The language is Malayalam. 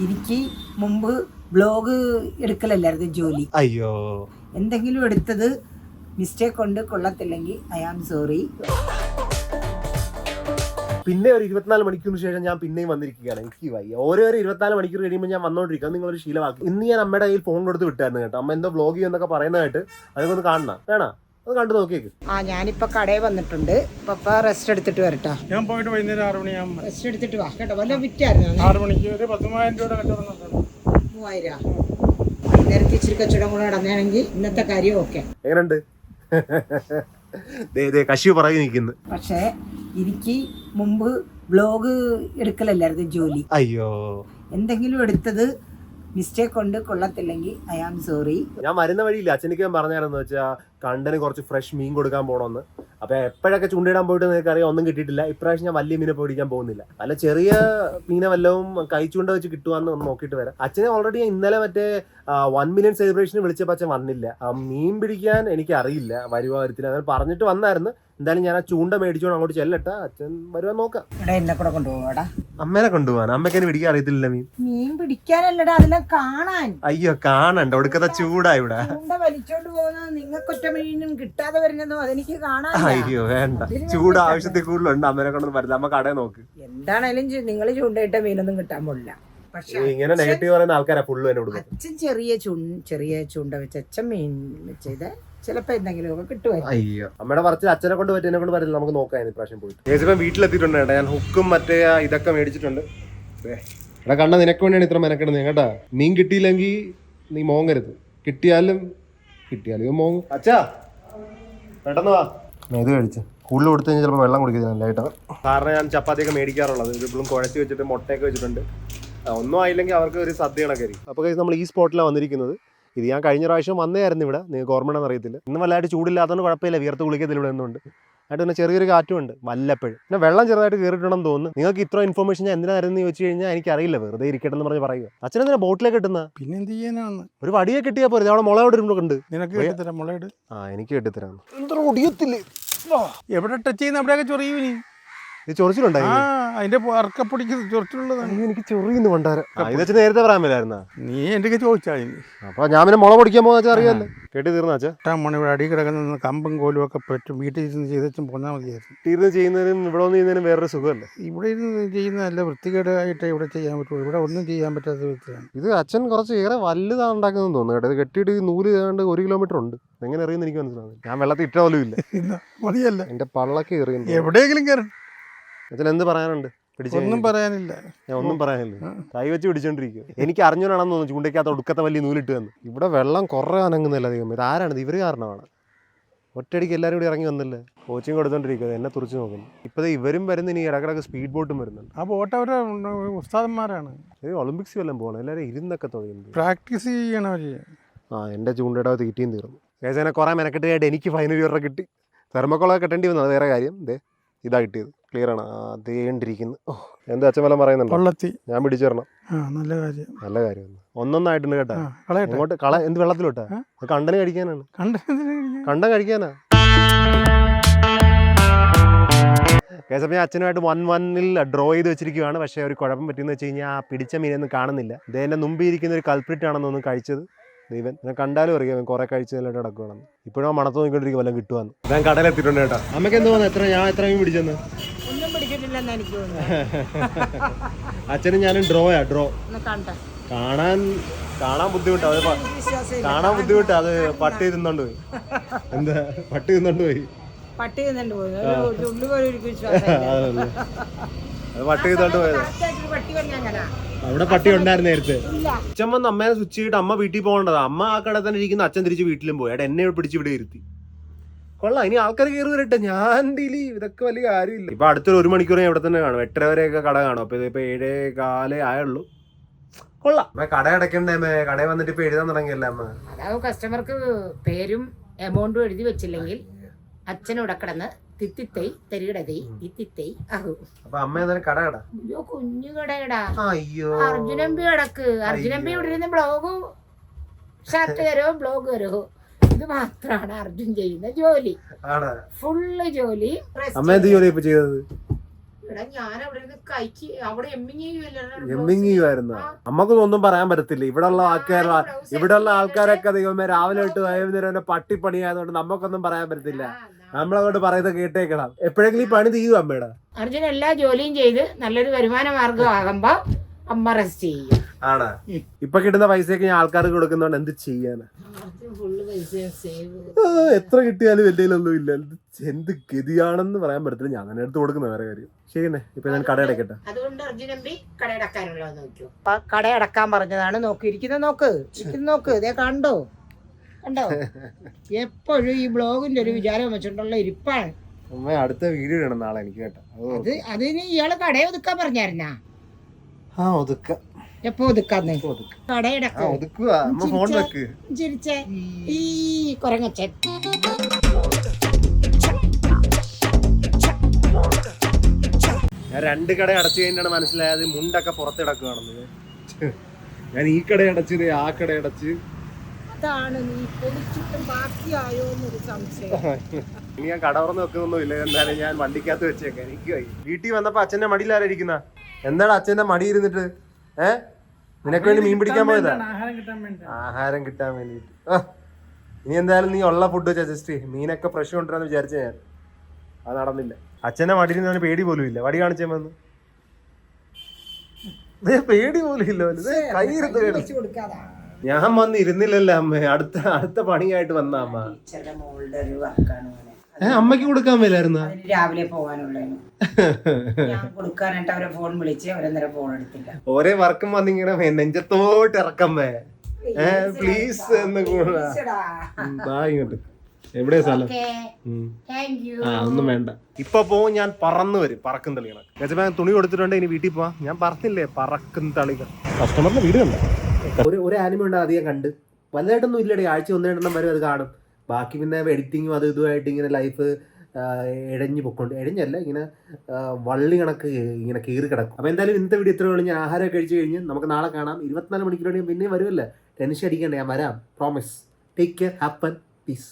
എനിക്ക് മുമ്പ് ബ്ലോഗ് എടുക്കലല്ലായിരുന്നു ജോലി. അയ്യോ, എന്തെങ്കിലും എടുത്തത് മിസ്റ്റേക്ക് കൊണ്ട് കൊള്ളത്തില്ലെങ്കിൽ ഐ ആം സോറി. പിന്നെ ഒരു 24 മണിക്കൂറിന് ശേഷം ഞാൻ പിന്നെയും വന്നിരിക്കുകയാണ്. എനിക്ക് വയ്യ. ഓരോ 24 മണിക്കൂർ കഴിയുമ്പോൾ ഞാൻ വന്നോണ്ടിരിക്കുക. നിങ്ങളൊരു ശീലമാക്കി. ഇന്ന് ഞാൻ അമ്മയുടെ കയ്യിൽ ഫോൺ കൊടുത്ത് വിട്ടായിരുന്നു കേട്ടോ. അമ്മ എന്തോ ബ്ലോഗ് ചെയ്യുന്നൊക്കെ പറയുന്നതായിട്ട്. അതൊക്കെ ഒന്ന് കാണണം വേണോ? അത് കണ്ടു നോക്കിയേക്ക്. ഞാനിപ്പോ കടയിൽ വന്നിട്ടുണ്ട്. പപ്പ റെസ്റ്റ് എടുത്തിട്ട് വരട്ടോ. ഞാൻ പോയിട്ട് വൈകുന്നേരം 6 മണിയാകുമ്പോൾ റെസ്റ്റ് എടുത്തിട്ട് വാ കേട്ടോ. വല്ല വിറ്റായിരുന്നു 6 മണിക്ക് ഒരു 10,000 രൂപയുടെ കച്ചവടം നടത്തണം. 3000. വൈകുന്നേരത്തെ ഇച്ചിരി കച്ചവടം കൂടെ നടന്നെങ്കിൽ ഇന്നത്തെ കാര്യം ഓക്കെ. എങ്ങനെയുണ്ട്? കശി പറയും നിൽക്കുന്നു. പക്ഷേ എനിക്ക് മുമ്പ് ബ്ലോഗ് എടുക്കലല്ലായിരുന്നു ജോലി. അയ്യോ, എന്തെങ്കിലും എടുത്തത് മിസ്റ്റേക്ക് കൊണ്ട് കൊള്ളത്തില്ലെങ്കിൽ ഐ ആം സോറി. ഞാൻ വരുന്ന വഴിയില്ല അച്ഛനിക്ക് ഞാൻ പറഞ്ഞായിരുന്നു വെച്ചാൽ കണ്ടന് കുറച്ച് ഫ്രഷ് മീൻ കൊടുക്കാൻ പോകണമെന്ന്. അപ്പൊ എപ്പോഴൊക്കെ ചൂണ്ടിടാൻ പോയിട്ട് നിങ്ങൾക്ക് അറിയാം ഒന്നും കിട്ടിയിട്ടില്ല. ഇപ്രാവശ്യം ഞാൻ വലിയ മീനെ പിടിക്കാൻ പോകുന്നില്ല. അല്ല ചെറിയ മീനെ വല്ലതും കൈച്ചൂണ്ട വെച്ച് കിട്ടുവാന്ന് ഒന്ന് നോക്കിയിട്ട് വരാം. അച്ഛനെ ഓൾറെഡി ഇന്നലെ മറ്റേ 1 മില്യൺ സെലിബ്രേഷന് വിളിച്ചപ്പോൾ അച്ഛൻ വന്നില്ല. മീൻ പിടിക്കാൻ എനിക്ക് അറിയില്ല, വരുവാ വരത്തില്ല. അങ്ങനെ പറഞ്ഞിട്ട് വന്നായിരുന്നു. എന്തായാലും ഞാൻ ആ ചൂണ്ട മേടിച്ചോണ്ട് അങ്ങോട്ട് ചെല്ലട്ടെ. അച്ഛൻ വരുവാൻ നോക്കാം. എന്നെ കൂടെ കൊണ്ടുപോകാടാ. അമ്മേനെ കൊണ്ടുപോകാൻ. അമ്മയ്ക്ക് എന്നെ പിടിക്കാൻ അറിയത്തില്ല മീൻ പിടിക്കാനല്ലടാ, അതിനെ കാണാൻ. അയ്യോ, കാണണ്ട. ഒടുക്കത്തെ ചൂടാ ഇവിടെ. ചൂണ്ട വലിച്ചോണ്ട് പോകുന്നത് നിങ്ങൾക്കൊറ്റ മീനും കിട്ടാതെ വരുന്നതും അതെനിക്ക് കാണാൻ. അയ്യോ വേണ്ട, ചൂട് ആവശ്യത്തിൽ കൂടുതലുണ്ട്. അമ്മേനെ കൊണ്ടൊന്നും പറ്റില്ല. അമ്മ കടയിൽ നോക്ക്. എന്താണേലും നിങ്ങൾ ചൂണ്ടയിട്ട മീനൊന്നും കിട്ടാൻ പോലില്ല. പക്ഷെ ഇങ്ങനെ നെഗറ്റീവ് പറയുന്ന ആൾക്കാരാ ഫുള്ള് തന്നെ കൊടുക്കും. അച്ഛൻ ചെറിയ ചൂണ്ട വെച്ച് അച്ഛൻ മീൻ വെച്ചത് ചിലപ്പോ എന്തെങ്കിലുമൊക്കെ കിട്ടുമായിരുന്നു. അയ്യോ, അമ്മയുടെ പറച്ചിൽ അച്ഛനെ കൊണ്ട് പറ്റും, എന്നെ കൊണ്ട് പറ്റില്ല. നമുക്ക് നോക്കാം ഇപ്രാവശ്യം പോയിട്ട്. ഏകദേശം വീട്ടിലെത്തിയിട്ടുണ്ട് കേട്ടോ. ഞാൻ ഹുക്കും മറ്റേ ഇതൊക്കെ മേടിച്ചിട്ടുണ്ട്. എടാ കണ്ട, നിനക്ക് വേണ്ടിയാണ് ഇത്ര മെനക്കെടുന്നത് കേട്ടാ. മീൻ കിട്ടിയില്ലെങ്കിൽ നീ മോങ്ങരുത്. കിട്ടിയാലും മോങ്ങും. അച്ഛാ പെട്ടെന്ന് വാ. ഇത് കഴിച്ചു കൂടുതൽ കൊടുത്തു കഴിഞ്ഞാൽ ചിലപ്പോൾ വെള്ളം കുടിക്കുന്നില്ല കേട്ടോ. കാരണം ഞാൻ ചപ്പാത്തിയൊക്കെ മേടിക്കാറുള്ളത്. ഇത് ഇപ്പോഴും കുഴച്ച് വെച്ചിട്ട് മുട്ടയൊക്കെ വെച്ചിട്ടുണ്ട്. ഒന്നും ആയില്ലെങ്കിൽ അവർക്ക് ഒരു സദ്യകളൊക്കെ ആയിരിക്കും. അപ്പോൾ നമ്മൾ ഈ സ്പോട്ടിലാണ് വന്നിരിക്കുന്നത്. ഇത് ഞാൻ കഴിഞ്ഞ പ്രാവശ്യം വന്നതായിരുന്നു ഇവിടെ. നിങ്ങൾക്ക് ഓർമ്മയാണെന്ന് അറിയത്തില്ല. ഇന്ന് വല്ലായിട്ട് ചൂടില്ലാത്തതുകൊണ്ട് കുഴപ്പമില്ല. വിയർത്ത് കുളിക്കത്തില്ല ഇവിടെ നിന്നുണ്ട്. ആയിട്ട് പിന്നെ ചെറിയൊരു കാറ്റും ഉണ്ട് വല്ലപ്പോഴും. പിന്നെ വെള്ളം ചെറുതായിട്ട് കയറിയിട്ടുണ്ടെന്ന് തോന്നുന്നു. നിങ്ങൾക്ക് ഇത്ര ഇൻഫർമേഷൻ ഞാൻ എന്തിനായിരുന്നു ചോദിച്ചു കഴിഞ്ഞാൽ എനിക്കറിയില്ല. വെറുതെ ഇരിക്കട്ടെ എന്ന് പറഞ്ഞ് പറയുക. അച്ഛനെന്തിനാ ബോട്ടിലേക്ക് കിട്ടുന്ന? പിന്നെ എന്ത് ചെയ്യാനാണ്? ഒരു വടിയെ കിട്ടിയാൽ പോരെ. അവിടെ മുളയോട് ഉണ്ട്. നിനക്ക് കെട്ടിത്തരാം, മുളയിട്. എനിക്ക് കെട്ടിത്തരാം. എന്താ ഒടിയത്തില്ലേ? എവിടെ ടച്ച് ചെയ്യുന്ന അവിടെയൊക്കെ ചൊറിയും. ഇനി ഇത് ചൊറിച്ചിലുണ്ടായി. അതിന്റെ അറക്കപ്പൊടിക്ക് ചൊറിച്ചിലുള്ളതാണ്. എനിക്ക് ചൊറിയുന്നു കൊണ്ടാരം. ഇത് വെച്ച് നേരത്തെ പറയാൻ പറ്റില്ലായിരുന്നാ? നീ എൻ്റെ ചോദിച്ചാൽ അപ്പൊ ഞാൻ പിന്നെ മുള പൊടിക്കാൻ പോകുന്ന അറിയാമല്ലോ. കെട്ടി തീർന്ന മണി ഇവിടെ അടി കിടക്കുന്ന കമ്പും കോലും ഒക്കെ പറ്റും. വീട്ടിൽ ഇരുന്ന് ചെയ്തും പോന്നാൽ മതിയായിരുന്നു. തീർന്ന് ചെയ്യുന്നതിനും ഇവിടെ ഒന്ന് ചെയ്യുന്നതിനും വേറൊരു സുഖമല്ലേ. ഇവിടെ ഇരുന്ന് ചെയ്യുന്നതല്ല, വൃത്തികേടായിട്ട് ഇവിടെ ചെയ്യാൻ പറ്റുള്ളൂ. ഇവിടെ ഒന്നും ചെയ്യാൻ പറ്റാത്ത വിധത്തിലാണ്. ഇത് അച്ഛൻ കുറച്ച് ഏറെ വലുതാണ് ഉണ്ടാക്കുന്നതെന്ന് തോന്നുന്നു കേട്ടോ. ഇത് കെട്ടിയിട്ട് നൂല് ഏതാണ്ട് 1 കിലോമീറ്റർ ഉണ്ട്. എങ്ങനെ അറിയുന്ന എനിക്ക് മനസ്സിലാവുന്നത്. ഞാൻ വെള്ളത്തിൽ ഇട്ട പോലും ഇല്ല. മതിയല്ല, എന്റെ പള്ളക്ക് എറിയുന്നു. എവിടെയെങ്കിലും കയറി. അച്ഛൻ എന്ത് പറയാനുണ്ട്? ഒന്നും പറയാനില്ല. ഞാൻ ഒന്നും പറയാനില്ല. കൈ വെച്ച് പിടിച്ചോണ്ടിരിക്കുക. എനിക്ക് അറിഞ്ഞോളാണെന്ന് തോന്നുന്നു ചൂണ്ടയ്ക്കകത്ത് ഒടുക്കത്തെ വലിയ നൂലിട്ട് വന്ന്. ഇവിടെ വെള്ളം കുറേ അനങ്ങുന്നില്ല അധികം. ഇത് ആരാണിത്? ഇവർ കാരണമാണ്. ഒറ്റയടിക്ക് എല്ലാവരും കൂടി ഇറങ്ങി വന്നില്ലേ. കോച്ചിങ് കൊടുത്തോണ്ടിരിക്കുക. എന്നെ തുറച്ച് നോക്കുന്നു. ഇപ്പോഴത്തെ ഇവരും വരുന്ന ഇനി ഇടക്കിടക്ക് സ്പീഡ് ബോട്ടും വരുന്നുണ്ട്. ആ ബോട്ട് അവരുടെ ഉസ്താദന്മാരാണ്. ഒളിമ്പിക്സ് വല്ലതും പോകണം. എല്ലാവരും ഇരുന്നൊക്കെ തുടങ്ങി പ്രാക്ടീസ് ചെയ്യണവർ. എൻ്റെ ചൂണ്ടയുടെ തീറ്റയും തീർന്നു. കേസനെ കുറേ മെനക്കെട്ട് കേട്ട് എനിക്ക് ഫൈനൽ ഇയർ കിട്ടി. തെർമക്കോളൊക്കെ കെട്ടേണ്ടി വന്നു. അത് വേറെ കാര്യം. ഇതാ കിട്ടിയത്. ക്ലിയർ ആണ്. അതേണ്ടിരിക്കുന്നു. എന്താ അച്ഛൻ വല്ലതും പറയുന്നുണ്ടോ? ഞാൻ പിടിച്ചു തരണം. നല്ല കാര്യം. നല്ല കാര്യം. ഒന്നൊന്നായിട്ടുണ്ട് കേട്ടാ. ഇങ്ങോട്ട് എന്ത് വെള്ളത്തിലോട്ടാ? കണ്ടന് കഴിക്കാനാണ്. കണ്ടൻ കഴിക്കാനാ. കേസപ്പം ഞാൻ അച്ഛനുമായിട്ട് 1-1 ഡ്രോ ചെയ്ത് വെച്ചിരിക്കുകയാണ്. പക്ഷേ ഒരു കുഴപ്പം പറ്റിയെന്ന് വെച്ച് കഴിഞ്ഞാൽ ആ പിടിച്ച മീനൊന്നും കാണുന്നില്ല. ഇതെന്നെ മുമ്പിൽ ഇരിക്കുന്ന ഒരു കൾപ്രിറ്റ് ആണെന്നൊന്നും കഴിച്ചത്. ദൈവൻ ഞാൻ കണ്ടാലും അറിയാം കുറേ കഴിച്ചതിലായിട്ട് നടക്കുകയാണെന്ന്. ഇപ്പോഴും ആ മണത്ത് നോക്കിക്കൊണ്ടിരിക്കും വല്ലതും കിട്ടുവാന്ന്. ഞാൻ കടയിലെത്തിയിട്ടുണ്ട് കേട്ടോ. അമ്മയ്ക്ക് എന്ത് തോന്നുന്നു? ഞാൻ എത്ര മീൻ പിടിച്ചെന്ന്? ഒന്നും പിടിച്ചിട്ടില്ലെന്ന് എനിക്ക് തോന്നുന്നു. അച്ഛനും ഞാനും ഡ്രോ കാണാൻ ബുദ്ധിമുട്ടാ. അത് കാണാൻ ബുദ്ധിമുട്ടാ. അത് പട്ടി തിന്നോണ്ട് പോയി. എന്താ പട്ടി തിന്നോണ്ട് പോയി? പട്ടി തിന്നോണ്ട് പോയി. അത് പട്ടി തിന്നോണ്ട് പോയത്. അവിടെ പട്ടി ഉണ്ടായിരുന്നു നേരത്തെ. അച്ഛൻ വന്ന് അമ്മേനെ സ്വിച്ച് ചെയ്തിട്ട് അമ്മ വീട്ടിൽ പോകേണ്ടതാ. അമ്മ ആ കട തന്നെ ഇരിക്കുന്ന. അച്ഛൻ തിരിച്ച് വീട്ടിലും പോയി. എന്നെ പിടിച്ച് ഇവിടെ ഇരുത്തി. കൊള്ളാം. ഇനി ആൾക്കാർ കയറി വരട്ടെ. ഞാൻ ഡീലി ഇതൊക്കെ വലിയ കാര്യമില്ല. ഇപ്പൊ അടുത്തൊരു 1 മണിക്കൂർ ഇവിടെ തന്നെ കാണും. 8:30 വരെയൊക്കെ കട കാണും. അപ്പൊ ഇതിപ്പോ 7:15 ആയുള്ളൂ. കൊള്ളാം. കട അടയ്ക്കണ്ടേ? കടയിൽ വന്നിട്ട് ഇപ്പൊ എഴുതാൻ തുടങ്ങിയല്ലേ അമ്മ? അതാവും കസ്റ്റമർക്ക് പേരും എമൗണ്ടും എഴുതി വെച്ചില്ലെങ്കിൽ അച്ഛനോടെ കിടന്ന് തിത്തിത്തൈ തരികിടതൈ തിത്തിത്തൈ ആകും. അപ്പൊ അമ്മ ഏതായാലും കട കട. അയ്യോ കുഞ്ഞു കടയടാ. അയ്യോ അർജുനമ്പി കിടക്ക്. അർജുനമ്പി ഇവിടെ ഇരുന്ന് ബ്ലോഗ് ഷർട്ട് തരോ ബ്ലോഗ് തരോ. ഇത് മാത്രമാണ് അർജുൻ ചെയ്യുന്ന ജോലി. ഫുള്ള് ജോലി. അമ്മ എന്ത് ജോലി ഇപ്പൊ ചെയ്തത്? എടാ ഞാൻ അവിടെ ഇരുന്ന് കഴിച്ച് അവിടെ എമ്മിങ്ങുമായിരുന്നു. നമുക്കൊന്നും പറയാൻ പറ്റത്തില്ല. ഇവിടെയുള്ള ആൾക്കാരൊക്കെ ദൈവമേ രാവിലെ തൊട്ട് വൈകുന്നേരം വരെ പട്ടിപ്പണിയായതുകൊണ്ട് നമുക്കൊന്നും പറയാൻ പറ്റത്തില്ല. നമ്മളങ്ങോട്ട് പറയുന്നത് കേട്ടേക്കണം. എപ്പോഴെങ്കിലും ഈ പണി തീരും അമ്മയുടെ. അർജുൻ എല്ലാ ജോലിയും ചെയ്ത് നല്ലൊരു വരുമാന മാർഗം ആകുമ്പോ അമ്മ റെസ്റ്റ് ചെയ്യും. ആണാ? ഇപ്പൊ കിട്ടുന്ന പൈസയൊക്കെ ഞാൻ ആൾക്കാർക്ക് കൊടുക്കുന്നോണ്ട് എന്ത് ചെയ്യാനാ? എത്ര കിട്ടിയാലും എന്തെങ്കിലുമൊന്നും ഇല്ല. എന്ത് ഗതിയാണെന്ന് പറയാൻ പറ്റത്തില്ല. ഞാൻ തന്നെ എടുത്ത് കൊടുക്കുന്ന വേറെ കാര്യം. ശരിയെന്നെ, ഇപ്പൊ ഞാൻ കടയടക്കട്ടെ. അതുകൊണ്ട് അർജുൻ എംപി കടയടക്കാനുള്ളത് നോക്കൂ. കടയടക്കാൻ പറഞ്ഞതാണ്. നോക്ക് ഇതേ കണ്ടോ എപ്പോഴും ഈ ബ്ലോഗിന്റെ ഒരു വിചാരം വെച്ചിട്ടുള്ള ഇരിപ്പാണ്. അമ്മ അടുത്ത വീഡിയോ ഇടണം നാളെ എനിക്ക് കേട്ടോ. അതിന് ഇയാള് കടയെ ഒതുക്കാൻ പറഞ്ഞായിരുന്നാ? ഒതുക്കാം. എപ്പോ ഒതുക്കാന്ന്? കടയടക്കാം. ചിരിച്ചേ ഈ കൊരങ്ങച്ചൻ. ഞാൻ 2 കട അടച്ചു കഴിഞ്ഞാണ് മനസ്സിലായത് മുണ്ടൊക്കെ പുറത്തിടക്കുകയാണെന്ന്. ഞാൻ ഈ കട അടച്ച് ആ കട അടച്ച്. അതാണ് നീ പൊളിച്ചിട്ടും ബാക്കിയായോ എന്നൊരു സംശയം. ഇനി ഞാൻ കട തുറന്ന് വെക്കുന്നൊന്നുമില്ല. എന്തായാലും ഞാൻ വണ്ടിക്കകത്ത് വെച്ചേക്കാം. എനിക്ക് വീട്ടിൽ വന്നപ്പോ അച്ഛന്റെ മടിയിലായിരിക്കുന്ന. എന്താണ് അച്ഛന്റെ മടി ഇരുന്നിട്ട്? നിനക്ക് വേണ്ടി മീൻ പിടിക്കാൻ പോയതാ? ആഹാരം കിട്ടാൻ വേണ്ടിട്ട്. ഇനി എന്തായാലും നീ ഉള്ള ഫുഡ് വെച്ച് അഡ്ജസ്റ്റ് ചെയ്യും. മീനൊക്കെ ഫ്രഷ് കൊണ്ടുവരാന്ന് വിചാരിച്ച ഞാൻ. അത് നടന്നില്ല. അച്ഛന്റെ മടിയിൽ നിന്ന് പേടി പോലും ഇല്ല. വടി കാണിച്ചേ വന്ന് പേടി പോലും ഇല്ല. കൈ ഞാൻ വന്ന് ഇരുന്നില്ലല്ലോ അമ്മ. അടുത്ത പണിയായിട്ട് വന്ന അമ്മ. അമ്മയ്ക്ക് കൊടുക്കാൻ മേലായിരുന്നു? രാവിലെ പോകാനുള്ളൂ. ഞാൻ കൊടുക്കാനായിട്ട് അവരെ ഫോൺ വിളിച്ച് അവരെന്നേരം ഫോൺ എടുത്തില്ല. ഓരോ വർക്കും വന്നിങ്ങനെ നെഞ്ചത്തോട്ട് ഇറക്കമ്മേ പ്ലീസ് എന്ന് ഇങ്ങോട്ട്. എവിടെയാ സ്ഥലം? ഒന്നും വേണ്ട. ഇപ്പൊ പോവും. ഞാൻ പറന്നു വരും. പറക്കും തളികൾ. ഞാൻ തുണി കൊടുത്തിട്ടുണ്ട്. ഇനി വീട്ടിൽ പോവാം. ഞാൻ പറഞ്ഞില്ലേ പറക്കും തളികൾ. കസ്റ്റമറിന്റെ വീട് കണ്ട ഒരു ആനിമ ഉണ്ട്. അധികം കണ്ട് വലുതായിട്ടൊന്നും ഇല്ലടേ. ആഴ്ച 1-2 വരെ അത് കാണും. ബാക്കി പിന്നെ എഡിറ്റിങ്ങും അത് ഇതുമായിട്ട് ഇങ്ങനെ ലൈഫ് ഇഴഞ്ഞു പൊക്കൊണ്ട് ഇഴഞ്ഞല്ല ഇങ്ങനെ വള്ളി കണക്ക് ഇങ്ങനെ കീറി കിടക്കും. അപ്പോൾ എന്തായാലും ഇന്നത്തെ വീഡിയോ ഇത്രയേ ഉള്ളൂ. ഞാൻ ആഹാരം കഴിച്ച് കഴിഞ്ഞ് നമുക്ക് നാളെ കാണാം. 24 മണിക്കൂർ പിന്നെയും വരുമല്ലേ. ടെൻഷൻ അടിക്കണ്ടേ. ഞാൻ വരാം. Promise. Take care. Happen. Piece.